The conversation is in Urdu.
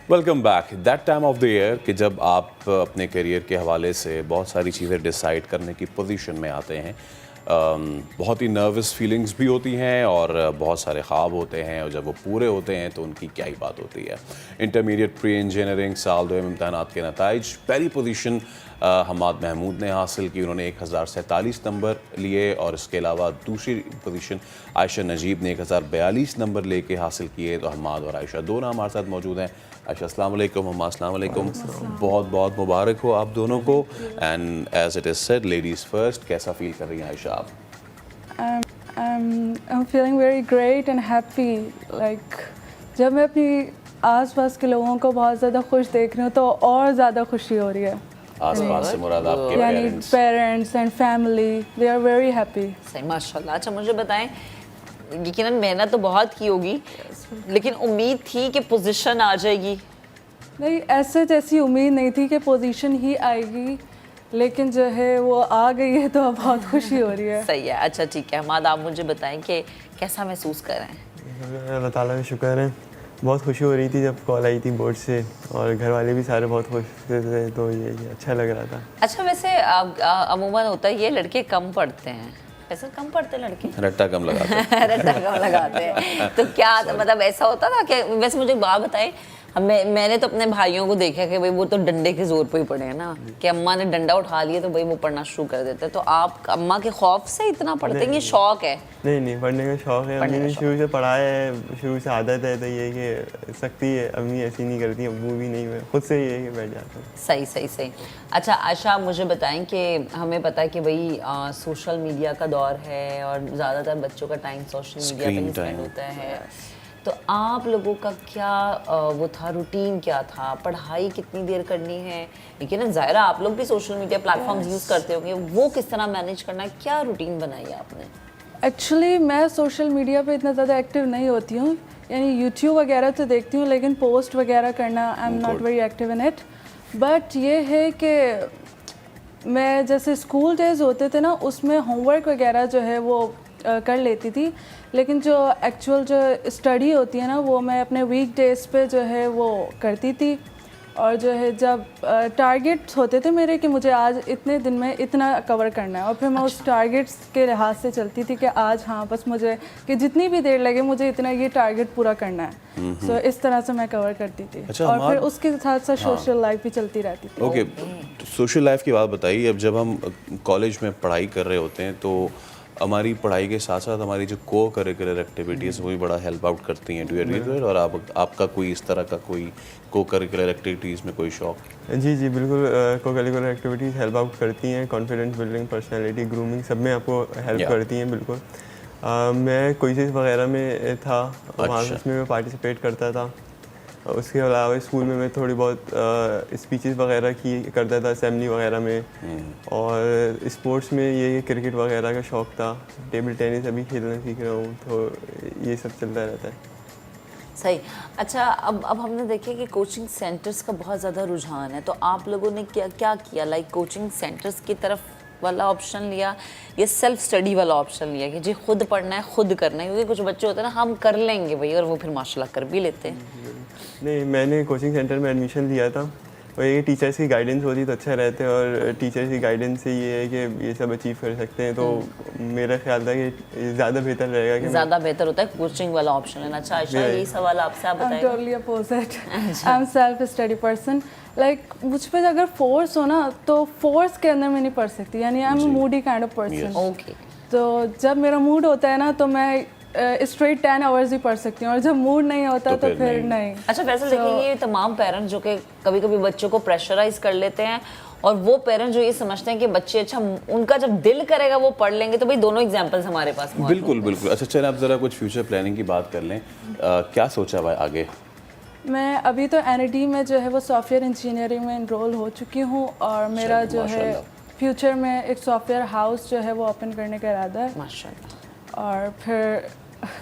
Welcome back. That time of the year کہ جب آپ اپنے کیریئر کے حوالے سے بہت ساری چیزیں ڈیسائیڈ کرنے کی پوزیشن میں آتے ہیں. بہت ہی نروس فیلنگز بھی ہوتی ہیں اور بہت سارے خواب ہوتے ہیں, اور جب وہ پورے ہوتے ہیں تو ان کی کیا ہی بات ہوتی ہے. انٹرمیڈیٹ پری انجینئرنگ سال 2 امتحانات کے نتائج. پہلی پوزیشن حماد محمود نے حاصل کی, انہوں نے 1047 نمبر لیے, اور اس کے علاوہ دوسری پوزیشن عائشہ نجیب نے 1042 نمبر لے کے حاصل کیے. تو حماد اور عائشہ دونوں ہمارے ساتھ موجود ہیں. عائشہ السلام علیکم, حماد السلام علیکم. بہت بہت مبارک ہو آپ دونوں کو. And as it is said, ladies first, کیسا فیل کر رہی ہیں عائشہ آپ؟ I'm feeling very great and happy. Like جب میں اپنی آس پاس کے لوگوں کو بہت زیادہ خوش دیکھ رہی ہوں تو اور زیادہ خوشی ہو رہی ہے. آس پاس سے مراد آپ کے parents and family, they are very happy. صحیح, ماشاء اللہ. اچھا مجھے بتائیں, یقیناً محنت تو بہت کی ہوگی, لیکن امید تھی کہ پوزیشن آ جائے گی؟ نہیں, ایسے جیسی امید نہیں تھی کہ پوزیشن ہی آئے گی, لیکن جو ہے وہ آ گئی ہے تو بہت خوشی ہو رہی ہے. صحیح ہے. اچھا ٹھیک ہے, حماد آپ مجھے بتائیں کہ کیسا محسوس کر رہے ہیں؟ اللہ تعالیٰ کا شکر ہے, بہت خوشی ہو رہی تھی جب کال آئی تھی بورڈ سے, اور گھر والے بھی سارے بہت خوش تھے, تو یہ اچھا لگ رہا تھا. اچھا ویسے عموماً ہوتا ہے یہ لڑکے کم پڑھتے ہیں, ویسے کم پڑھتے ہیں لڑکے, رٹا کم لگاتے ہیں. رٹا کم لگاتے ہیں, تو کیا مطلب ایسا ہوتا تھا کہ, ویسے مجھے بات بتائیں, میں نے تو اپنے بھائیوں کو دیکھا کہ بھائی وہ تو ڈنڈے کے زور پہ ہی پڑھے ہیں نا, کہ اماں نے ڈنڈا اٹھا لیا تو بھائی وہ پڑھنا شروع کر دیتے ہیں. تو آپ اماں کے خوف سے اتنا پڑھتے ہیں, یہ شوق ہے؟ نہیں, پڑھنے کا شوق ہے. امی نے شروع سے پڑھایا ہے, شروع سے عادت ہے, تو یہ کہ سختی ہے, امی ایسی نہیں کرتی, ابو بھی نہیں, میں خود سے یہ کہ بیٹھ جاتا ہوں. صحیح. اچھا عائشہ مجھے بتائیں کہ ہمیں پتہ ہے کہ بھائی سوشل میڈیا کا دور ہے اور زیادہ تر بچوں کا ٹائم سوشل میڈیا پہ ہی اسپینڈ ہوتا ہے, تو آپ لوگوں کا کیا وہ تھا, روٹین کیا تھا, پڑھائی کتنی دیر کرنی ہے؟ لیکن ظاہرہ آپ لوگ بھی social media platforms use کرتے ہوں گے, وہ کس طرح مینیج کرنا ہے, کیا روٹین بنائی ہے آپ نے؟ ایکچولی میں سوشل میڈیا پہ اتنا زیادہ ایکٹیو نہیں ہوتی ہوں, یعنی یوٹیوب وغیرہ تو دیکھتی ہوں, لیکن پوسٹ وغیرہ کرنا I am not very active in it. But یہ ہے کہ میں جیسے اسکول ڈیز ہوتے تھے نا, اس میں ہوم ورک وغیرہ جو ہے وہ کر لیتی تھی, لیکن جو ایکچوئل جو اسٹڈی ہوتی ہے نا وہ میں اپنے ویک ڈیز پہ جو ہے وہ کرتی تھی. اور جو ہے جب ٹارگیٹس ہوتے تھے میرے کہ مجھے آج اتنے دن میں اتنا کور کرنا ہے, اور پھر میں اس ٹارگیٹس کے لحاظ سے چلتی تھی کہ آج ہاں بس مجھے کہ جتنی بھی دیر لگے مجھے اتنا یہ ٹارگیٹ پورا کرنا ہے. سو اس طرح سے میں کور کرتی تھی, اور پھر اس کے ساتھ ساتھ سوشل لائف بھی چلتی رہتی تھی. اوکے, سوشل لائف کی بات بتائیے. اب جب ہم کالج میں پڑھائی کر رہے ہوتے ہیں تو ہماری پڑھائی کے ساتھ ساتھ ہماری جو کو کریکولر ایکٹیویٹیز وہ بھی بڑا ہیلپ آؤٹ کرتی ہیں. Do you agree with it? اور آپ کا کوئی اس طرح کا کوئی کو کریکولر ایکٹیویٹیز میں کوئی شوق؟ جی بالکل, کو کریکولر ایکٹیویٹیز ہیلپ آؤٹ کرتی ہیں, کانفیڈنس بلڈنگ, پرسنالٹی گرومنگ, سب میں آپ کو ہیلپ کرتی ہیں. بالکل, میں کوئزز وغیرہ میں تھا, وہاں اس میں پارٹیسپیٹ کرتا تھا. اس کے علاوہ اسکول میں تھوڑی بہت اسپیچز وغیرہ کرتا تھا, اسمبلی وغیرہ میں. اور اسپورٹس میں یہ کرکٹ وغیرہ کا شوق تھا, ٹیبل ٹینس ابھی کھیلنا سیکھ رہا ہوں, تو یہ سب چلتا رہتا ہے. صحیح. اچھا اب ہم نے دیکھا کہ کوچنگ سینٹرز کا بہت زیادہ رجحان ہے, تو آپ لوگوں نے کیا کیا, لائک کوچنگ سینٹرز کی طرف والا آپشن لیا یا سیلف اسٹڈی والا آپشن لیا کہ جی خود پڑھنا ہے خود کرنا ہے؟ کیونکہ کچھ بچے ہوتے ہیں نا, ہم کر لیں گے بھائی, اور وہ پھر ماشاء اللہ کر بھی لیتے ہیں. نہیں, میں نے کوچنگ سینٹر میں ایڈمیشن لیا تھا, اور یہ ٹیچرس کی گائیڈنس ہوتی تو اچھا رہتا ہے, اور ٹیچرس کی گائیڈنس سے یہ ہے کہ یہ سب اچیو کر سکتے ہیں. تو میرا خیال تھا کہ زیادہ بہتر رہے گا, کہ زیادہ بہتر ہوتا ہے کوچنگ والا آپشن لینا. اچھا عائشہ, یہی سوال آپ سے, آپ بتائیں. Totally opposite, I am self study person. Like مجھ پہ اگر فورس ہو نا تو فورس کے اندر میں نہیں پڑھ سکتی, یعنی I am moody kind of person. Okay, تو جب میرا موڈ ہوتا ہے نا تو میں اسٹریٹ 10 آورز ہی پڑھ سکتی ہوں, اور جب موڈ نہیں ہوتا تو پھر نہیں. اچھا ویسے دیکھیں, یہ تمام پیرنٹس جو کہ کبھی کبھی بچوں کو پریشرائز کر لیتے ہیں, اور وہ پیرنٹس جو یہ سمجھتے ہیں کہ بچے اچھا ان کا جب دل کرے گا وہ پڑھ لیں گے, تو بھائی دونوں ایگزامپلس ہمارے پاس موجود ہیں. بالکل. اچھا چلیں آپ ذرا کچھ فیوچر پلاننگ کی بات کر لیں. کیا سوچا ہوا ہے آگے؟ میں ابھی تو NIT میں جو ہے وہ سافٹ ویئر انجینئرنگ میں انرول ہو چکی ہوں, اور میرا جو ہے فیوچر میں ایک سافٹ ویئر ہاؤس جو ہے وہ اوپن کرنے کا ارادہ ہے. ماشاء اللہ. اور پھر